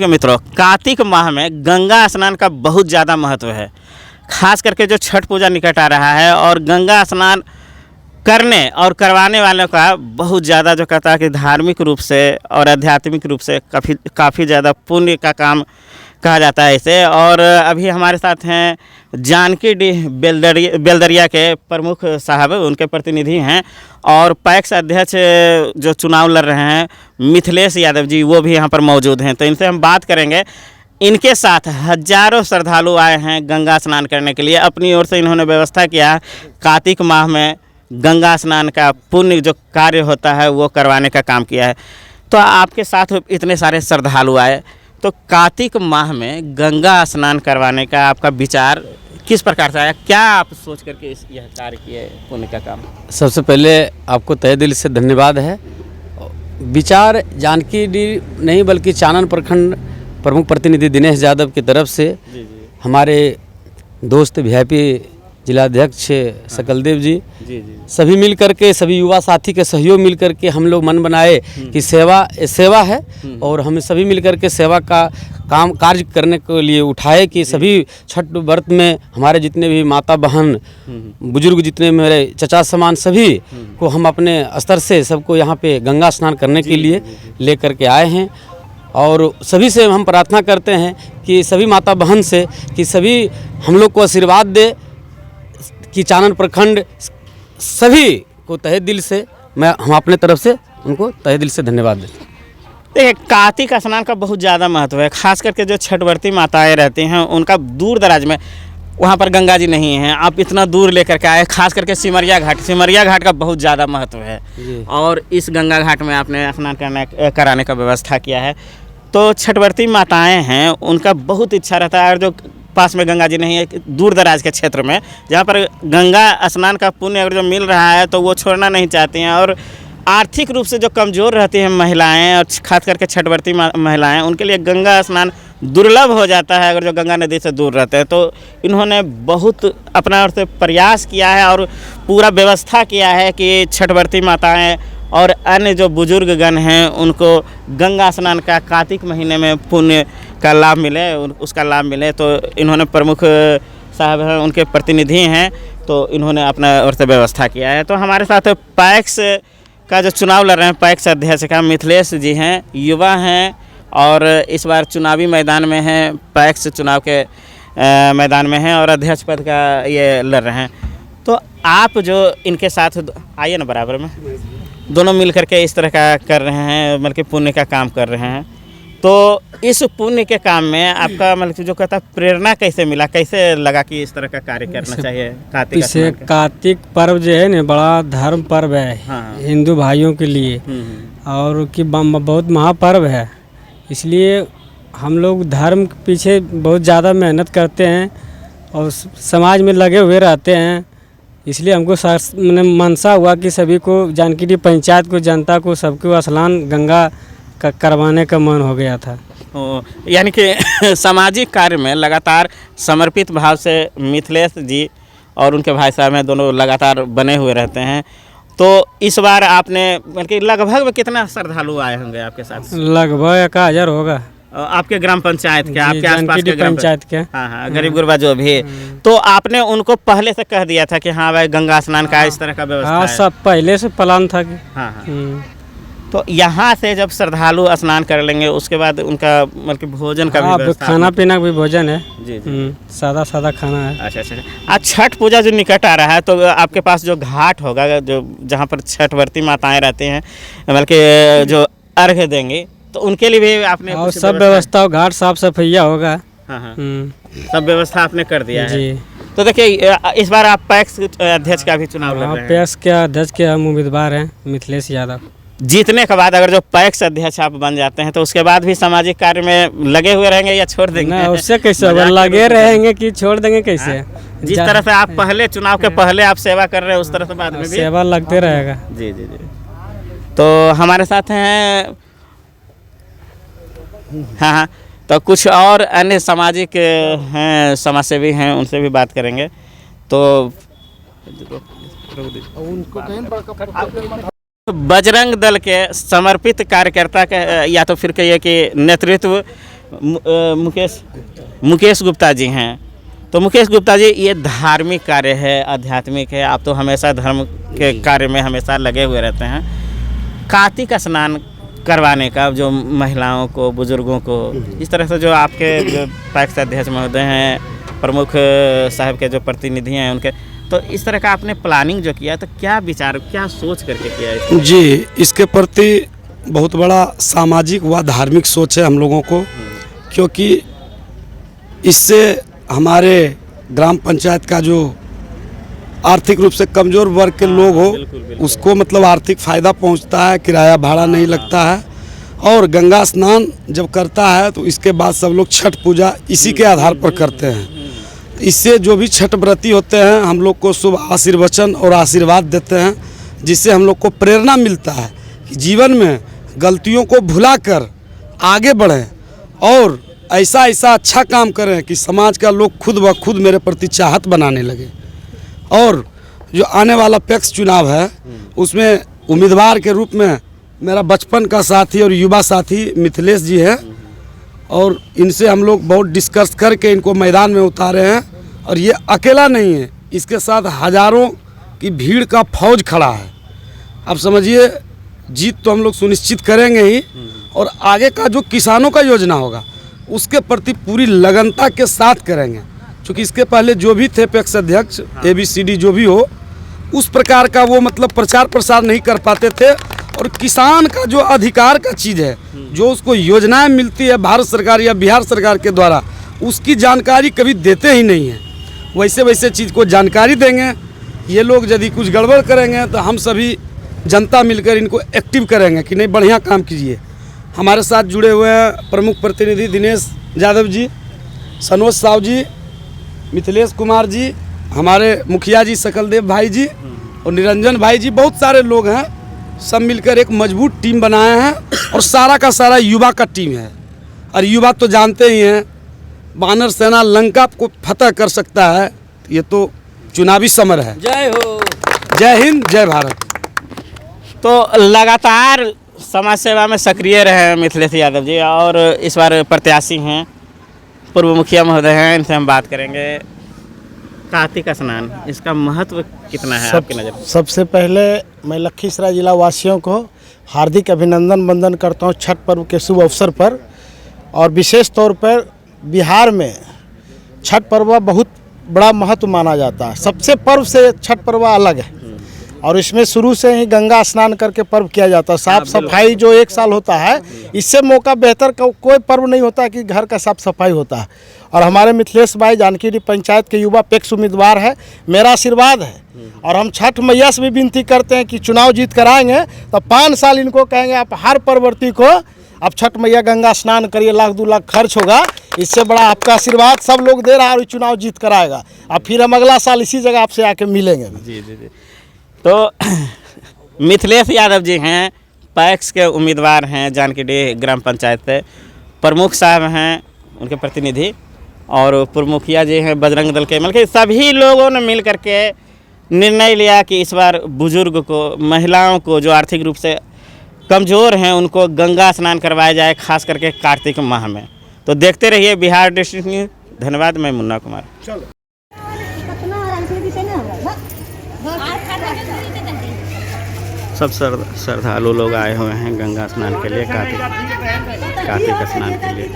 मित्रों, कार्तिक माह में गंगा स्नान का बहुत ज़्यादा महत्व है। खास करके जो छठ पूजा निकट आ रहा है और गंगा स्नान करने और करवाने वालों का बहुत ज़्यादा जो कहता है कि धार्मिक रूप से और आध्यात्मिक रूप से काफ़ी ज़्यादा पुण्य का काम कहा जाता है इसे। और अभी हमारे साथ हैं जानकी डी बेलदरिया के प्रमुख साहब, उनके प्रतिनिधि हैं, और पैक्स अध्यक्ष जो चुनाव लड़ रहे हैं मिथिलेश यादव जी, वो भी यहाँ पर मौजूद हैं। तो इनसे हम बात करेंगे। इनके साथ हजारों श्रद्धालु आए हैं गंगा स्नान करने के लिए। अपनी ओर से इन्होंने व्यवस्था किया है कार्तिक माह में गंगा स्नान का पुण्य जो कार्य होता है वो करवाने का काम किया है। तो आपके साथ इतने सारे श्रद्धालु आए, तो कार्तिक माह में गंगा स्नान करवाने का आपका विचार किस प्रकार से आया? क्या आप सोच करके यह कार्य किए पुण्य का काम? सबसे पहले आपको तहे दिल से धन्यवाद है। विचार जानकी डी नहीं बल्कि चानन प्रखंड प्रमुख प्रतिनिधि दिनेश यादव की तरफ से हमारे दोस्त वीआईपी जिलाध्यक्ष सकलदेव जी सभी मिल करके, सभी युवा साथी के सहयोग मिल करके हम लोग मन बनाए कि सेवा है और हम सभी मिल करके सेवा का काम कार्य करने के लिए उठाए कि सभी छठ व्रत में हमारे जितने भी माता बहन बुजुर्ग, जितने मेरे चचा समान, सभी को हम अपने स्तर से सबको यहाँ पे गंगा स्नान करने के लिए ले करके आए हैं। और सभी से हम प्रार्थना करते हैं कि सभी माता बहन से कि सभी हम लोग को आशीर्वाद दे कि चानन प्रखंड सभी को तहे दिल से हम अपने तरफ से उनको तहे दिल से धन्यवाद देते हैं। देखिए, कार्तिक स्नान का बहुत ज़्यादा महत्व है। खास करके जो छठवर्ती माताएं रहती हैं उनका दूर दराज में वहाँ पर गंगा जी नहीं हैं, आप इतना दूर लेकर के आए। खास करके सिमरिया घाट का बहुत ज़्यादा महत्व है और इस गंगा घाट में आपने स्नान कराने का व्यवस्था किया है। तो छठवर्ती माताएं हैं, उनका बहुत इच्छा रहता है, और जो पास में गंगा जी नहीं है, दूर दराज के क्षेत्र में जहाँ पर गंगा स्नान का पुण्य अगर जो मिल रहा है तो वो छोड़ना नहीं चाहती हैं। और आर्थिक रूप से जो कमज़ोर रहती हैं महिलाएं और खास करके छठवर्ती महिलाएं, उनके लिए गंगा स्नान दुर्लभ हो जाता है अगर जो गंगा नदी से दूर रहते हैं। तो इन्होंने बहुत अपना ओर से प्रयास किया है और पूरा व्यवस्था किया है कि छठवर्ती माताएं और अन्य जो बुजुर्ग गण हैं उनको गंगा स्नान का कार्तिक महीने में पुण्य का लाभ मिले, उसका लाभ मिले। तो इन्होंने प्रमुख साहब हैं, उनके प्रतिनिधि हैं, तो इन्होंने अपना ओर से व्यवस्था किया है। तो हमारे साथ पैक्स का जो चुनाव लड़ रहे हैं, पैक्स अध्यक्ष का मिथिलेश जी हैं, युवा हैं और इस बार चुनावी मैदान में हैं, पैक्स चुनाव के मैदान में हैं और अध्यक्ष पद का ये लड़ रहे हैं। तो आप जो इनके साथ आइए ना, बराबर में दोनों मिल करके इस तरह का कर रहे हैं, मतलब कि पुण्य का काम कर रहे हैं। तो इस पुण्य के काम में आपका मतलब जो कहता प्रेरणा कैसे मिला, कैसे लगा कि इस तरह का कार्य करना चाहिए? कार्तिक पर्व जो है ना, बड़ा धर्म पर्व है। हाँ। हिंदू भाइयों के लिए और कि बहुत महापर्व है, इसलिए हम लोग धर्म के पीछे बहुत ज़्यादा मेहनत करते हैं और समाज में लगे हुए रहते हैं। इसलिए हमको मनसा हुआ कि सभी को, जानकी डी पंचायत को, जनता को, सबको स्नान गंगा का करवाने का मन हो गया था। यानी कि सामाजिक कार्य में लगातार समर्पित भाव से मिथिलेश जी और उनके भाई साहब हैं, दोनों लगातार बने हुए रहते हैं। तो इस बार आपने बल्कि लगभग में कितना श्रद्धालु आए होंगे आपके साथ? लगभग 1000 होगा। आपके ग्राम पंचायत के, आपके आसपास के पंचायत के, हाँ, गरीब गुरबा जो भी। तो आपने उनको पहले से कह दिया था कि हाँ भाई गंगा स्नान का इस तरह का व्यवस्था है? सब पहले से प्लान था कि तो यहाँ से जब श्रद्धालु स्नान कर लेंगे उसके बाद उनका मतलब भोजन का भी खाना पीना का भी भोजन है जी। सादा खाना है। अच्छा। आज छठ पूजा जो निकट आ रहा है, तो आपके पास जो घाट होगा, जो जहाँ पर छठवर्ती माताएं रहती हैं, बल्कि जो अर्घ्य देंगे, तो उनके लिए भी आपने और सब व्यवस्था, घाट साफ सफाइया होगा। हाँ। सब व्यवस्था आपने कर दिया जी। है। तो देखिए, इस बार आप पैक्स अध्यक्ष का भी चुनाव लड़ रहे हैं। पैक्स के अध्यक्ष के हम उम्मीदवार हैं मिथिलेश यादव। जीतने के बाद अगर जो पैक्स अध्यक्ष आप बन जाते हैं तो उसके बाद भी सामाजिक कार्य में लगे हुए रहेंगे या छोड़ देंगे? ना, उससे कैसे लगे रहेंगे कि छोड़ देंगे कैसे? जिस तरह से आप पहले चुनाव के पहले आप सेवा कर रहे हैं उस तरह से बाद में भी सेवा लगते रहेगा। जी। तो हमारे साथ हैं हाँ, तो कुछ और अन्य सामाजिक हैं, समाजसेवी हैं, उनसे भी बात करेंगे। तो बजरंग दल के समर्पित कार्यकर्ता के, या तो फिर कहिए कि नेतृत्व मुकेश गुप्ता जी हैं। तो मुकेश गुप्ता जी, ये धार्मिक कार्य है, आध्यात्मिक है, आप तो हमेशा धर्म के कार्य में हमेशा लगे हुए रहते हैं। कार्तिक स्नान करवाने का जो महिलाओं को, बुजुर्गों को, इस तरह से जो आपके जो पैक्स अध्यक्ष महोदय हैं, प्रमुख साहब के जो प्रतिनिधि हैं उनके, तो इस तरह का आपने प्लानिंग जो किया, तो क्या विचार, क्या सोच करके किया है? जी, इसके प्रति बहुत बड़ा सामाजिक व धार्मिक सोच है हम लोगों को, क्योंकि इससे हमारे ग्राम पंचायत का जो आर्थिक रूप से कमज़ोर वर्ग के लोग हो, उसको मतलब आर्थिक फ़ायदा पहुंचता है, किराया भाड़ा नहीं लगता है। और गंगा स्नान जब करता है तो इसके बाद सब लोग छठ पूजा इसी के आधार पर करते हैं। इससे जो भी छठ व्रती होते हैं हम लोग को शुभ आशीर्वचन और आशीर्वाद देते हैं, जिससे हम लोग को प्रेरणा मिलता है कि जीवन में गलतियों को भुलाकर आगे बढ़ें और ऐसा ऐसा अच्छा काम करें कि समाज का लोग खुद ब खुद मेरे प्रति चाहत बनाने लगे। और जो आने वाला पैक्स चुनाव है उसमें उम्मीदवार के रूप में मेरा बचपन का साथी और युवा साथी मिथिलेश जी है, और इनसे हम लोग बहुत डिस्कस करके इनको मैदान में उतारे हैं। और ये अकेला नहीं है, इसके साथ हज़ारों की भीड़ का फौज खड़ा है। अब समझिए, जीत तो हम लोग सुनिश्चित करेंगे ही, और आगे का जो किसानों का योजना होगा उसके प्रति पूरी लगनता के साथ करेंगे। क्योंकि इसके पहले जो भी थे पैक्स अध्यक्ष, ABCD जो भी हो, उस प्रकार का वो मतलब प्रचार प्रसार नहीं कर पाते थे। और किसान का जो अधिकार का चीज़ है, जो उसको योजनाएं मिलती है भारत सरकार या बिहार सरकार के द्वारा, उसकी जानकारी कभी देते ही नहीं हैं। वैसे वैसे चीज़ को जानकारी देंगे। ये लोग यदि कुछ गड़बड़ करेंगे तो हम सभी जनता मिलकर इनको एक्टिव करेंगे कि नहीं, बढ़िया काम कीजिए। हमारे साथ जुड़े हुए हैं प्रमुख प्रतिनिधि दिनेश यादव जी, सनोज साहु जी, मिथिलेश कुमार जी, हमारे मुखिया जी सकलदेव भाई जी और निरंजन भाई जी, बहुत सारे लोग हैं। सब मिलकर एक मजबूत टीम बनाए हैं, और सारा का सारा युवा का टीम है। और युवा तो जानते ही हैं, वानर सेना लंका को फतह कर सकता है। ये तो चुनावी समर है। जय हो। जय हिंद, जय भारत। तो लगातार समाज सेवा में सक्रिय रहे हैं मिथिलेश यादव जी, और इस बार प्रत्याशी हैं, पूर्व मुखिया महोदय हैं, इनसे हम बात करेंगे। कार्तिक स्नान, इसका महत्व कितना है आपकी नज़र में? सबसे पहले मैं लखीसराय जिला वासियों को हार्दिक अभिनंदन वंदन करता हूँ छठ पर्व के शुभ अवसर पर। और विशेष तौर पर बिहार में छठ पर्व बहुत बड़ा महत्व माना जाता है। सबसे पर्व से छठ पर्व अलग है, और इसमें शुरू से ही गंगा स्नान करके पर्व किया जाता है। साफ सफाई जो एक साल होता है, इससे मौका बेहतर कोई पर्व नहीं होता कि घर का साफ सफाई होता है। और हमारे मिथिलेश भाई जानकी पंचायत के युवा पैक्स उम्मीदवार है, मेरा आशीर्वाद है। और हम छठ मैया से भी विनती करते हैं कि चुनाव जीत कराएंगे तो 5 साल इनको कहेंगे आप हर परवर्ती को आप छठ मैया गंगा स्नान करिए, 1-2 लाख खर्च होगा। इससे बड़ा आपका आशीर्वाद सब लोग दे रहा है, और चुनाव जीत कराएगा। अब फिर हम अगला साल इसी जगह आपसे आके मिलेंगे। जी जी जी। तो मिथिलेश यादव जी हैं, पैक्स के उम्मीदवार हैं, जानकीडीह ग्राम पंचायत से प्रमुख साहब हैं उनके प्रतिनिधि, और पूर्व मुखिया जी हैं बजरंग दल के। मतलब सभी लोगों ने मिल करके निर्णय लिया कि इस बार बुजुर्ग को, महिलाओं को जो आर्थिक रूप से कमज़ोर हैं, उनको गंगा स्नान करवाया जाए, खास करके कार्तिक माह में। तो देखते रहिए बिहार डिस्ट्रिक्ट न्यूज़। धन्यवाद, मैं मुन्ना कुमार। सब श्रद्धालु लोग आए हुए हैं गंगा स्नान के लिए, कार्तिक स्नान के लिए।